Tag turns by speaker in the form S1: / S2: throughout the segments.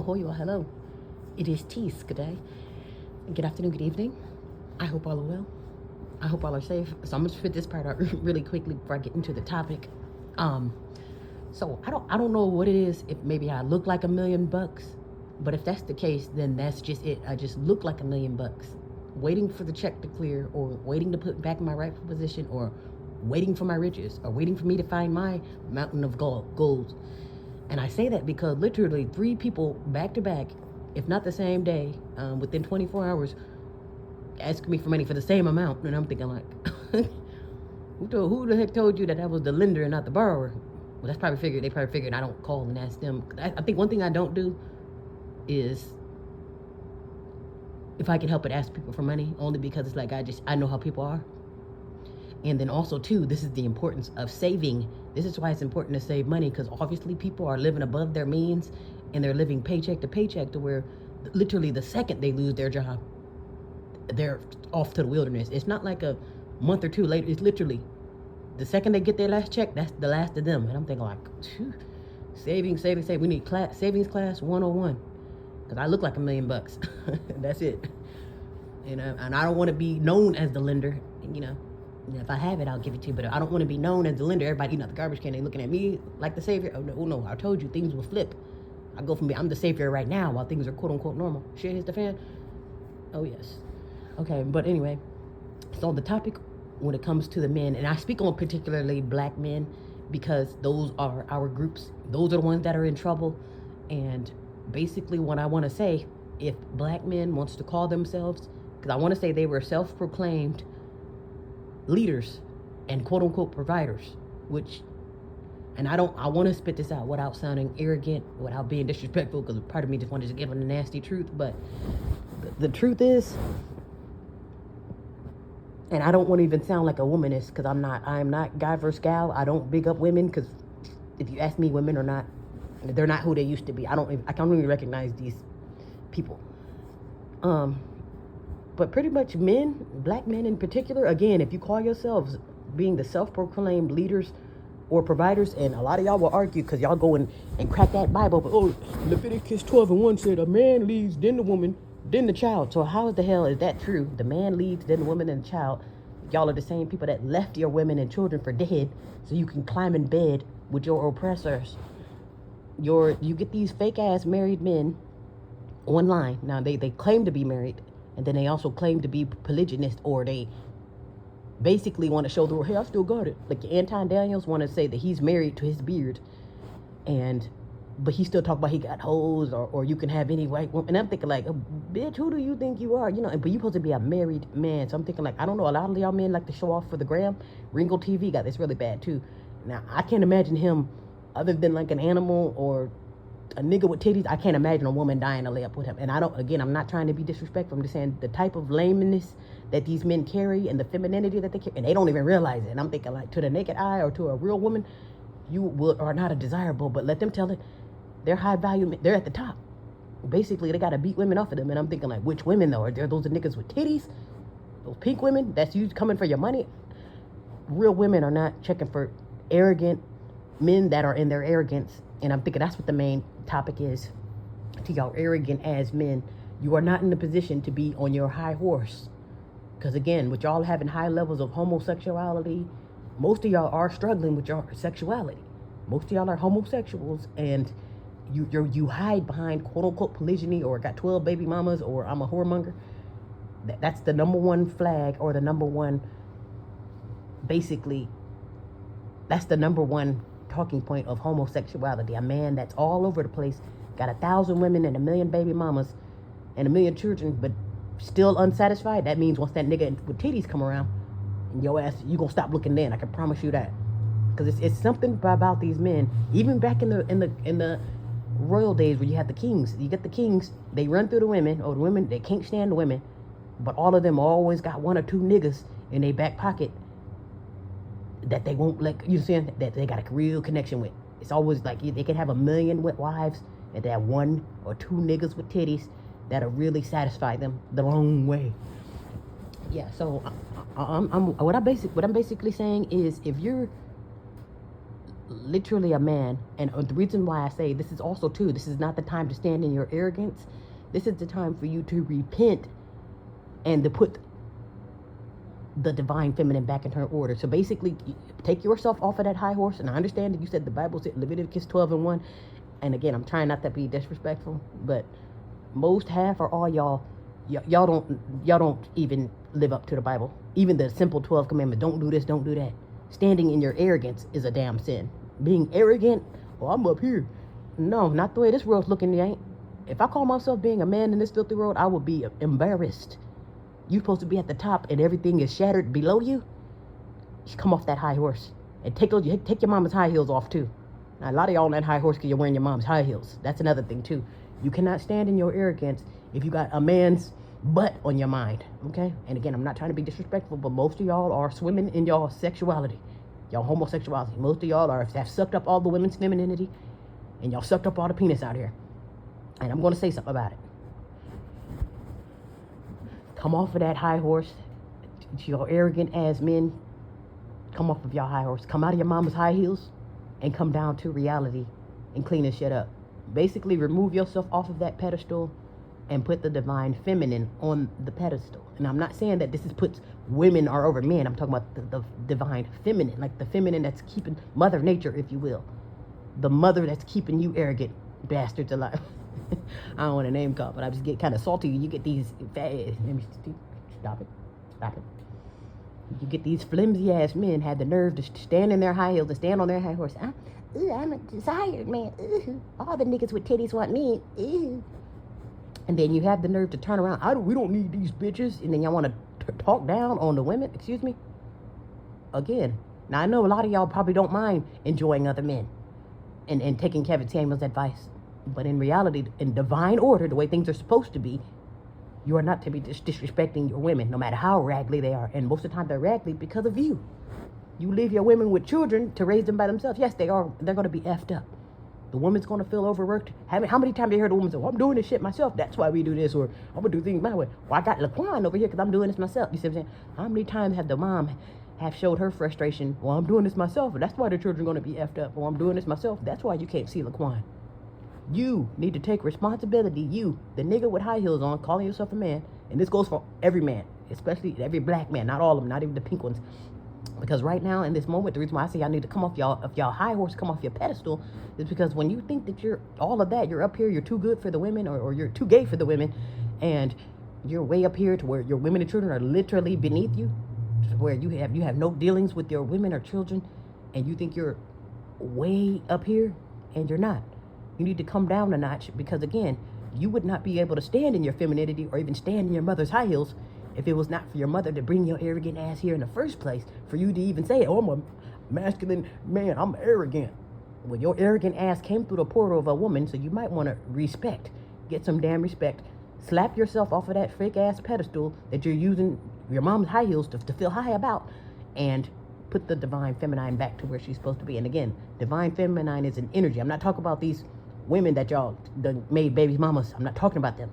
S1: ahoy, well, hello. It is Tease. Good day. Good afternoon, good evening. I hope all are well. I hope all are safe. So I'm gonna fit this part out really quickly before I get into the topic. So I don't know what it is. If maybe I look like $1,000,000, but if that's the case, then that's just it. I just look like $1,000,000, waiting for the check to clear, or waiting to put back in my rightful position, or waiting for my riches, or waiting for me to find my mountain of gold. And I say that because literally 3 people back to back, if not the same day, within 24 hours, asking me for money for the same amount. And I'm thinking like, who the heck told you that was the lender and not the borrower? Well, they probably figured I don't call and ask them. I think one thing I don't do is, if I can help it, ask people for money, only because it's like, I know how people are. And then also too, this is the importance of saving. This is why it's important to save money, because obviously people are living above their means, and they're living paycheck to paycheck, to where literally the second they lose their job, they're off to the wilderness. It's not like a month or two later. It's literally the second they get their last check, that's the last of them. And I'm thinking like, saving. We need savings class 101, because I look like $1,000,000. That's it. And I don't want to be known as the lender. If I have it, I'll give it to you. But I don't want to be known as the lender. Everybody eating out the garbage can. They looking at me like the savior. Oh no, I told you things will flip. I go from I'm the savior right now while things are quote unquote normal. Shit hits the fan. Oh yes. Okay, but anyway, so the topic when it comes to the men, and I speak on particularly black men, because those are our groups. Those are the ones that are in trouble. And basically what I want to say, if black men wants to call themselves, because I want to say they were self-proclaimed leaders and quote unquote providers, and I want to spit this out without sounding arrogant, without being disrespectful, because part of me just wanted to give them the nasty truth. But the truth is, and I don't want to even sound like a womanist, because I'm not guy versus gal. I don't big up women, because if you ask me, women are not, they're not who they used to be. I can't even recognize these people. But pretty much men, black men in particular, again, if you call yourselves being the self-proclaimed leaders or providers, and a lot of y'all will argue because y'all go and crack that Bible, but Leviticus 12:1 said a man leads, then the woman, then the child. So how the hell is that true? The man leads, then the woman, and the child. Y'all are the same people that left your women and children for dead so you can climb in bed with your oppressors. You get these fake-ass married men online. Now, they claim to be married, and then they also claim to be polygynist, or they basically want to show the world, hey, I still got it. Like Anton Daniels want to say that he's married to his beard, but he still talk about he got hoes, or you can have any white woman. And I'm thinking like, bitch, who do you think you are? But you supposed to be a married man. So I'm thinking like, I don't know, a lot of y'all men like to show off for the gram. Ringo TV got this really bad too. Now, I can't imagine him, other than like an animal or a nigga with titties, I can't imagine a woman dying to lay up with him. And I'm not trying to be disrespectful. I'm just saying the type of lameness that these men carry, and the femininity that they carry, and they don't even realize it. And I'm thinking like, to the naked eye or to a real woman, you are not a desirable, but let them tell it. They're high value, they're at the top. Basically, they got to beat women off of them. And I'm thinking like, which women though? Are there those niggas with titties? Those pink women? That's you coming for your money? Real women are not checking for arrogant men that are in their arrogance. And I'm thinking that's what the main topic is to y'all arrogant as men. You are not in the position to be on your high horse. Because again, with y'all having high levels of homosexuality, most of y'all are struggling with your sexuality. Most of y'all are homosexuals, and you hide behind quote unquote polygyny, or got 12 baby mamas, or I'm a whoremonger. That's the number one flag, or the number one, basically, that's the number one talking point of homosexuality. A man that's all over the place, got 1,000 women and 1,000,000 baby mamas and 1,000,000 children, but still unsatisfied. That means once that nigga with titties come around, your ass, you gonna stop looking then. I can promise you that. Because it's something about these men. Even back in the royal days where you had the kings, you get the kings, they run through the women, or the women, they can't stand the women, but all of them always got 1 or 2 niggas in their back pocket that they won't let, you see, that they got a real connection with. It's always like they can have 1,000,000 wives, and they have 1 or 2 niggas with titties that'll really satisfy them the wrong way. Yeah, so what I'm basically saying is, if you're literally a man. And the reason why I say this is also too, this is not the time to stand in your arrogance. This is the time for you to repent and to put the divine feminine back in her order. So basically, take yourself off of that high horse. And I understand that you said the Bible said Leviticus 12:1. And again, I'm trying not to be disrespectful, but most, half, or all y'all don't even live up to the Bible. Even the simple 12 commandments. Don't do this, don't do that. Standing in your arrogance is a damn sin. Being arrogant, oh, I'm up here. No, not the way this world's looking, you ain't. If I call myself being a man in this filthy world, I would be embarrassed. You're supposed to be at the top and everything is shattered below you. You come off that high horse and take your mama's high heels off too. Now, a lot of y'all on that high horse because you're wearing your mom's high heels. That's another thing too. You cannot stand in your arrogance if you got a man's butt on your mind, okay? And again, I'm not trying to be disrespectful, but most of y'all are swimming in y'all sexuality, y'all homosexuality. Most of y'all have sucked up all the women's femininity, and y'all sucked up all the penis out here. And I'm going to say something about it. Come off of that high horse. Y'all arrogant ass men, come off of your high horse. Come out of your mama's high heels and come down to reality and clean this shit up. Basically, remove yourself off of that pedestal and put the divine feminine on the pedestal. And I'm not saying that this puts women are over men. I'm talking about the divine feminine, like the feminine that's keeping Mother Nature, if you will. The mother that's keeping you arrogant bastards alive. I don't want to name call, but I just get kind of salty. You get these, stop it. You get these flimsy ass men had the nerve to stand in their high heels, to stand on their high horse. I'm a desired man. All the niggas with titties want me. And then you have the nerve to turn around. We don't need these bitches. And then y'all want to talk down on the women. Excuse me. Again, now I know a lot of y'all probably don't mind enjoying other men and taking Kevin Samuel's advice. But in reality, in divine order, the way things are supposed to be, you are not to be disrespecting your women, no matter how raggedy they are. And most of the time, they're raggedy because of you. You leave your women with children to raise them by themselves. Yes, they are. They're going to be effed up. The woman's going to feel overworked. How many times have you heard a woman say, well, I'm doing this shit myself. That's why we do this. Or I'm going to do things my way. Well, I got Laquan over here because I'm doing this myself. You see what I'm saying? How many times have the mom have showed her frustration? Well, I'm doing this myself. And that's why the children are going to be effed up. Or I'm doing this myself. That's why you can't see Laquan. You need to take responsibility. You, the nigga with high heels on, calling yourself a man. And this goes for every man, especially every black man. Not all of them, not even the pink ones. Because right now, in this moment, the reason why I say y'all need to come off y'all high horse, come off your pedestal, is because when you think that you're all of that, you're up here, you're too good for the women, or you're too gay for the women, and you're way up here to where your women and children are literally beneath you, where you have no dealings with your women or children, and you think you're way up here, and you're not. You need to come down a notch, because again, you would not be able to stand in your femininity or even stand in your mother's high heels if it was not for your mother to bring your arrogant ass here in the first place, for you to even say, oh, I'm a masculine man, I'm arrogant. Well, your arrogant ass came through the portal of a woman, so you might want to get some damn respect. Slap yourself off of that fake ass pedestal that you're using your mom's high heels to feel high about, and put the divine feminine back to where she's supposed to be. And again, divine feminine is an energy. I'm not talking about these women that y'all made baby mamas. I'm not talking about them.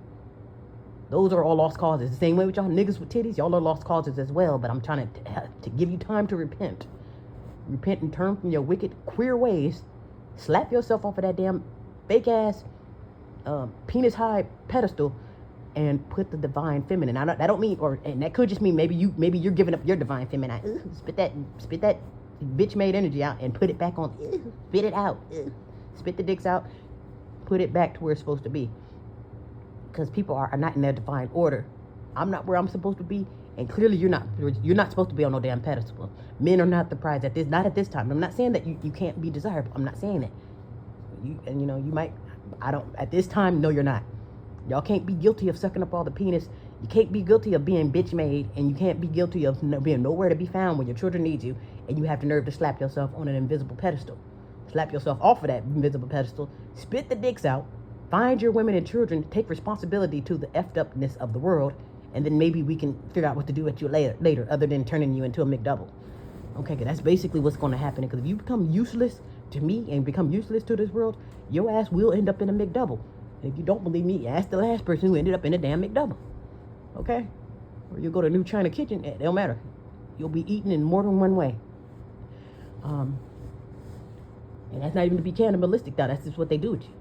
S1: Those are all lost causes. The same way with y'all niggas with titties, y'all are lost causes as well. But I'm trying to give you time to repent. Repent and turn from your wicked queer ways. Slap yourself off of that damn fake ass penis high pedestal and put the divine feminine. Now, that don't mean, and that could just mean maybe you're giving up your divine feminine. Spit that bitch made energy out and put it back on. Spit it out. Spit the dicks out. Put it back to where it's supposed to be. Because people are not in their divine order. I'm not where I'm supposed to be, and clearly you're not supposed to be on no damn pedestal. Men are not the prize not at this time. I'm not saying that you can't be desirable. I'm not saying that. You might, at this time, no, you're not. Y'all can't be guilty of sucking up all the penis. You can't be guilty of being bitch made, and you can't be guilty of being nowhere to be found when your children need you, and you have the nerve to slap yourself on an invisible pedestal. Slap yourself off of that invisible pedestal, spit the dicks out, find your women and children, take responsibility to the effed upness of the world, and then maybe we can figure out what to do with you later, other than turning you into a McDouble. Okay, that's basically what's going to happen. Because if you become useless to me and become useless to this world, your ass will end up in a McDouble. And if you don't believe me, ask the last person who ended up in a damn McDouble. Okay? Or you go to New China Kitchen, it don't matter. You'll be eaten in more than one way. And that's not even to be cannibalistic, though. That's just what they do to you.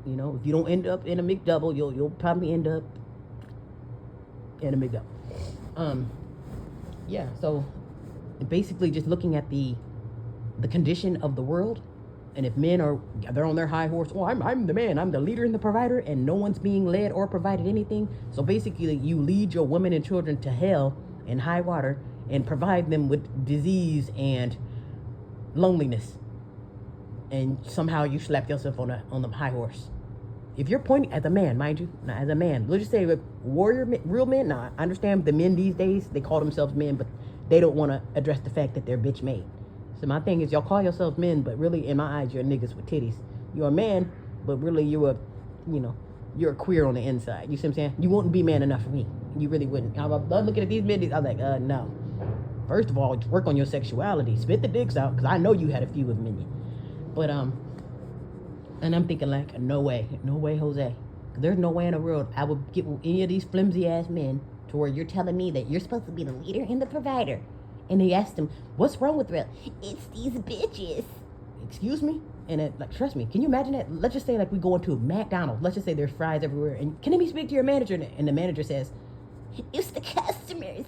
S1: You know, if you don't end up in a McDouble, you'll probably end up in a McDouble. Yeah. So basically, just looking at the condition of the world, and if men they're on their high horse. Oh, I'm the man. I'm the leader and the provider, and no one's being led or provided anything. So basically, you lead your women and children to hell and high water, and provide them with disease and loneliness. And somehow you slap yourself on the high horse. If you're pointing as a man, mind you, now as a man, let's just say warrior men, real men. Now I understand the men these days, they call themselves men, but they don't want to address the fact that they're bitch made. So my thing is, y'all call yourselves men, but really in my eyes, you're niggas with titties. You're a man, but really you're a queer on the inside. You see what I'm saying? You wouldn't be man enough for me. You really wouldn't. I was looking at these men, I was like, no. First of all, work on your sexuality. Spit the dicks out, because I know you had a few of them in you. But and I'm thinking like, no way, Jose. There's no way in the world I would get with any of these flimsy ass men to where you're telling me that you're supposed to be the leader and the provider. And they asked him, what's wrong with real? It's these bitches. Excuse me? And it, like, trust me, can you imagine that? Let's just say like we go into a McDonald's. Let's just say there's fries everywhere. And can we speak to your manager? And the manager says, it's the customers.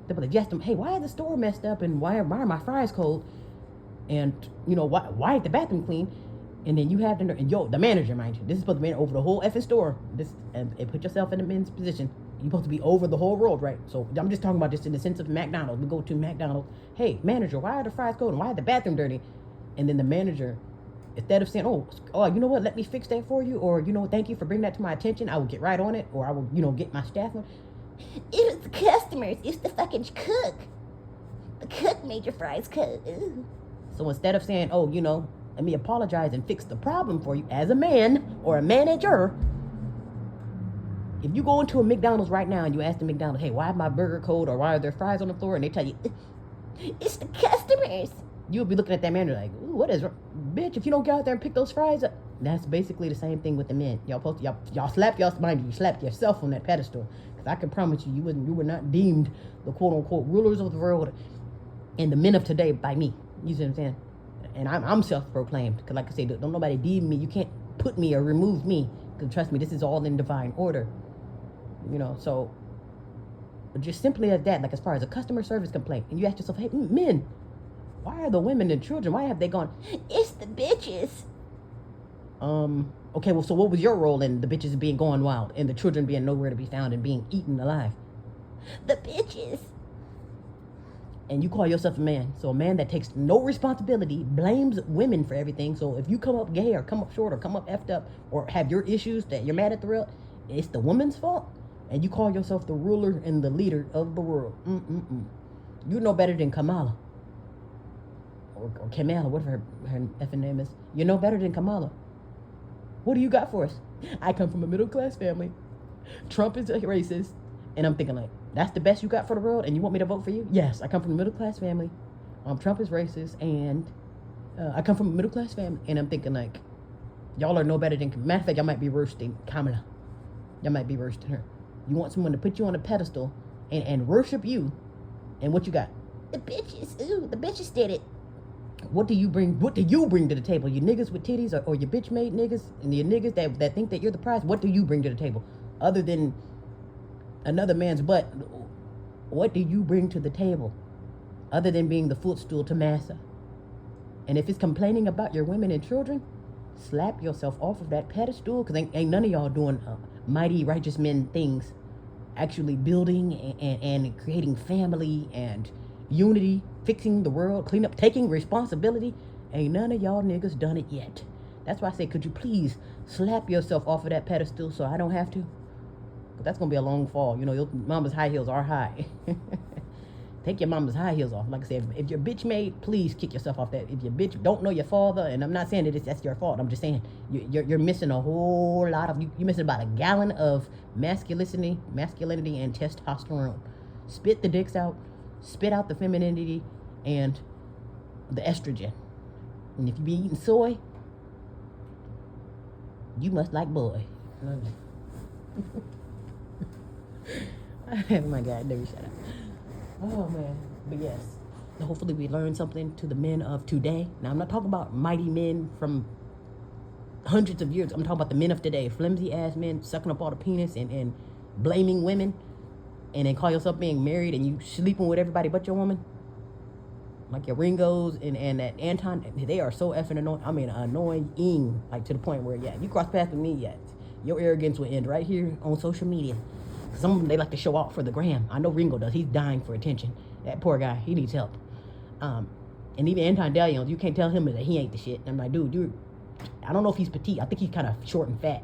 S1: They're like, yes, hey, why is the store messed up? And why are my fries cold? And, why is the bathroom clean? And then you have the manager, mind you. This is supposed to be over the whole effing store. And put yourself in the men's position. You're supposed to be over the whole world, right? So I'm just talking about just in the sense of McDonald's. We go to McDonald's. Hey, manager, why are the fries cold? And why is the bathroom dirty? And then the manager, instead of saying, oh, you know what? Let me fix that for you. Or, thank you for bringing that to my attention. I will get right on it. Or I will, get my staff on. It was the customers. It's the fucking cook. The cook made your fries cold. Ooh. So instead of saying, oh, let me apologize and fix the problem for you as a man or a manager. If you go into a McDonald's right now and you ask the McDonald's, hey, why is my burger cold or why are there fries on the floor? And they tell you, it's the customers. You'll be looking at that manager like, ooh, what is, bitch, if you don't get out there and pick those fries up. That's basically the same thing with the men. Y'all slapped you slapped yourself on that pedestal. Because I can promise you, you were not deemed the quote unquote rulers of the world and the men of today by me. You see what I'm saying? And I'm self-proclaimed. Because like I say, don't nobody deem me. You can't put me or remove me. Because trust me, this is all in divine order. So just simply as that, like as far as a customer service complaint, and you ask yourself, hey, men, why are the women and children, why have they gone, it's the bitches. Okay, well, so what was your role in the bitches being going wild and the children being nowhere to be found and being eaten alive? The bitches. And you call yourself a man. So a man that takes no responsibility, blames women for everything. So if you come up gay or come up short or come up effed up or have your issues that you're mad at the world, it's the woman's fault. And you call yourself the ruler and the leader of the world. You know better than Kamala. Or Kamala, whatever her effing name is. You know better than Kamala. What do you got for us? I come from a middle class family. Trump is a racist. And I'm thinking like, that's the best you got for the world? And you want me to vote for you? Yes, I come from a middle class family. Trump is racist. And I come from a middle class family. And I'm thinking like, y'all are no better than, matter of fact, y'all might be worse than Kamala. Y'all might be worse than her. You want someone to put you on a pedestal and worship you. And what you got? The bitches. Ooh, the bitches did it. What do you bring to the table? You niggas with titties or your bitch made niggas and your niggas that think that you're the prize? What do you bring to the table? Other than another man's butt, what do you bring to the table? Other than being the footstool to massa. And if it's complaining about your women and children, slap yourself off of that pedestal, because ain't none of y'all doing mighty righteous men things. Actually building and creating family and unity, fixing the world, clean up, taking responsibility. Ain't none of y'all niggas done it yet. That's why I say, could you please slap yourself off of that pedestal so I don't have to? But that's going to be a long fall. Your mama's high heels are high. Take your mama's high heels off. Like I said, if you're bitch made, please kick yourself off that. If your bitch don't know your father, and I'm not saying that that's your fault. I'm just saying you're missing a whole lot of, you're missing about a gallon of masculinity and testosterone. Spit the dicks out, spit out the femininity and the estrogen. And if you be eating soy, you must like boy. Oh my God, never shut up. Oh man, but yes, Hopefully we learn something to the men of today. Now, I'm not talking about mighty men from hundreds of years. I'm talking about the men of today. Flimsy ass men sucking up all the penis and blaming women, and then call yourself being married and you sleeping with everybody but your woman. Like your Ringos and that Anton, they are so effing annoying. I mean, annoying, like to the point where, yeah, you cross paths with me, yeah, your arrogance will end right here on social media. Some of them, they like to show off for the gram. I know Ringo does. He's dying for attention. That poor guy, he needs help. And even Anton Dalion, you can't tell him that he ain't the shit. I'm like, dude, I don't know if he's petite. I think he's kind of short and fat.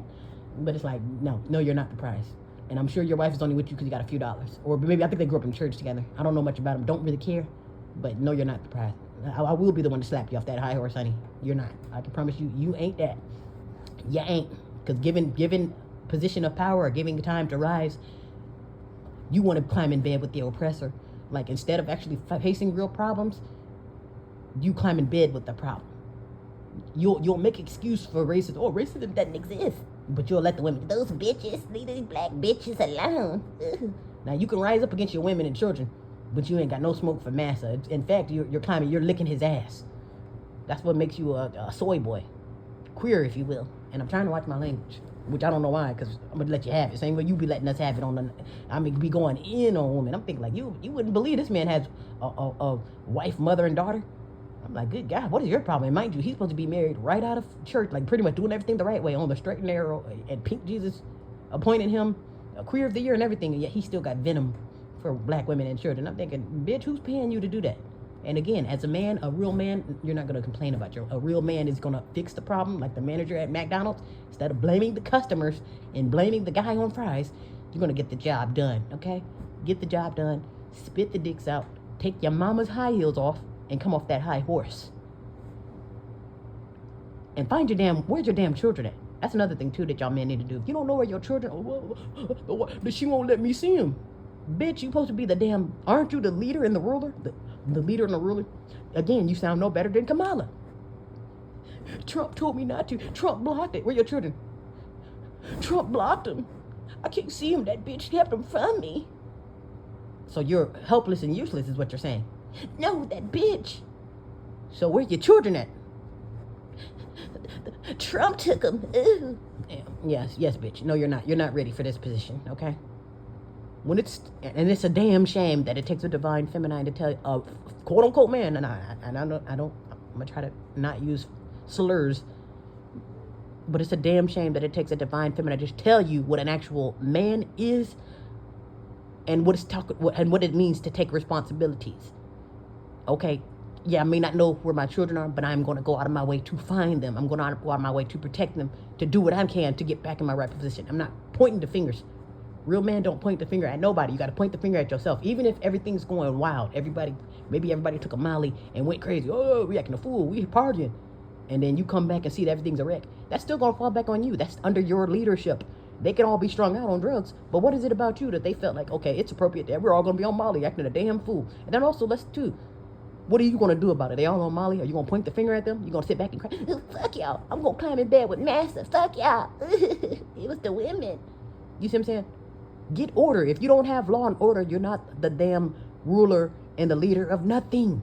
S1: But it's like, no, you're not the prize. And I'm sure your wife is only with you because you got a few dollars. Or maybe I think they grew up in church together. I don't know much about them. Don't really care. But no, you're not the prize. I will be the one to slap you off that high horse, honey. You're not. I can promise you, you ain't that. You ain't. Because given position of power or giving time to rise, you want to climb in bed with the oppressor. Like, instead of actually facing real problems, you climb in bed with the problem. You'll make excuse for racism. Oh, racism doesn't exist. But you'll let the women, those bitches, leave these black bitches alone. Now, you can rise up against your women and children, but you ain't got no smoke for massa. In fact, you're climbing, you're licking his ass. That's what makes you a soy boy. Queer, if you will. And I'm trying to watch my language, which I don't know why, because I'm going to let you have it. Same way you be letting us have it on the, I mean, be going in on women. I'm thinking, like, you wouldn't believe this man has a wife, mother, and daughter. I'm like, good God, what is your problem? And mind you, he's supposed to be married right out of church, like pretty much doing everything the right way, on the straight and narrow, and Pink Jesus appointed him a queer of the year and everything, and yet he still got venom for black women and children. I'm thinking, bitch, who's paying you to do that? And again, as a man, a real man, you're not going to complain about a real man is going to fix the problem, like the manager at McDonald's. Instead of blaming the customers and blaming the guy on fries, you're going to get the job done, okay? Get the job done, spit the dicks out, take your mama's high heels off, and come off that high horse. And find where's your damn children at? That's another thing, too, that y'all men need to do. If you don't know where your children are, she won't let me see them. Bitch, you supposed to be the damn, aren't you the leader and the ruler? The leader and the ruler? Again, you sound no better than Kamala. Trump told me not to. Trump blocked it. Where your children? Trump blocked them. I can't see him. That bitch kept them from me. So you're helpless and useless is what you're saying. No, that bitch. So where your children at? Trump took them. Ooh. Yes, bitch. No, you're not. You're not ready for this position, okay? When it's a damn shame that it takes a divine feminine to tell quote unquote man, and I'm gonna try to not use slurs, but it's a damn shame that it takes a divine feminine to just tell you what an actual man is and what it means to take responsibilities. Okay, yeah, I may not know where my children are, but I'm going to go out of my way to find them. I'm going to go out of my way to protect them, to do what I can to get back in my right position. I'm not pointing the fingers. Real men don't point the finger at nobody. You got to point the finger at yourself. Even if everything's going wild, maybe everybody took a Molly and went crazy. Oh, we acting a fool. We partying. And then you come back and see that everything's a wreck. That's still going to fall back on you. That's under your leadership. They can all be strung out on drugs, but what is it about you that they felt like, okay, it's appropriate that we're all going to be on Molly acting a damn fool? And then also, what are you going to do about it? They all on Molly? Are you going to point the finger at them? You going to sit back and cry? Oh, fuck y'all. I'm going to climb in bed with Massa. Fuck y'all. It was the women. You see what I'm saying? Get order. If you don't have law and order, you're not the damn ruler and the leader of nothing.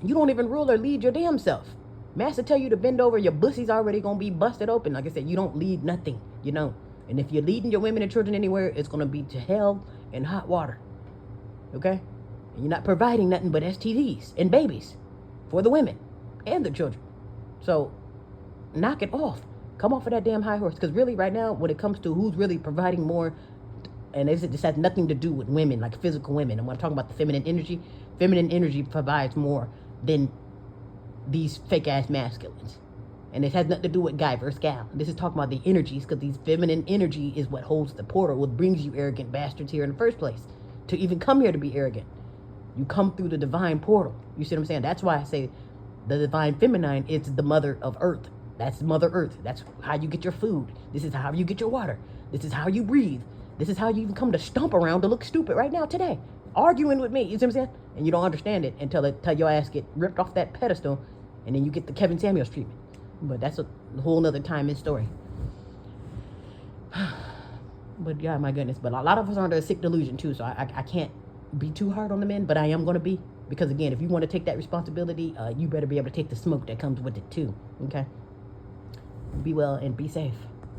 S1: You don't even rule or lead your damn self. Massa tell you to bend over, your pussy's already going to be busted open. Like I said, you don't lead nothing. You know. And if you're leading your women and children anywhere, it's going to be to hell and hot water. Okay? And you're not providing nothing but STDs and babies for the women and the children. So, knock it off. Come off of that damn high horse. Because really, right now, when it comes to who's really providing more, and this has nothing to do with women, like physical women. And when I'm talking about the feminine energy provides more than these fake-ass masculines. And it has nothing to do with guy versus gal. This is talking about the energies, because these feminine energy is what holds the portal, what brings you arrogant bastards here in the first place. To even come here to be arrogant. You come through the divine portal. You see what I'm saying? That's why I say the divine feminine is the mother of earth. That's Mother Earth. That's how you get your food. This is how you get your water. This is how you breathe. This is how you even come to stomp around to look stupid right now today. Arguing with me. You see what I'm saying? And you don't understand it until your ass get ripped off that pedestal, and then you get the Kevin Samuels treatment. But that's a whole nother time and story. But God, my goodness. But a lot of us are under a sick delusion too, so I can't be too hard on the men, but I am going to be. Because again, if you want to take that responsibility, you better be able to take the smoke that comes with it too. Okay? Be well and be safe.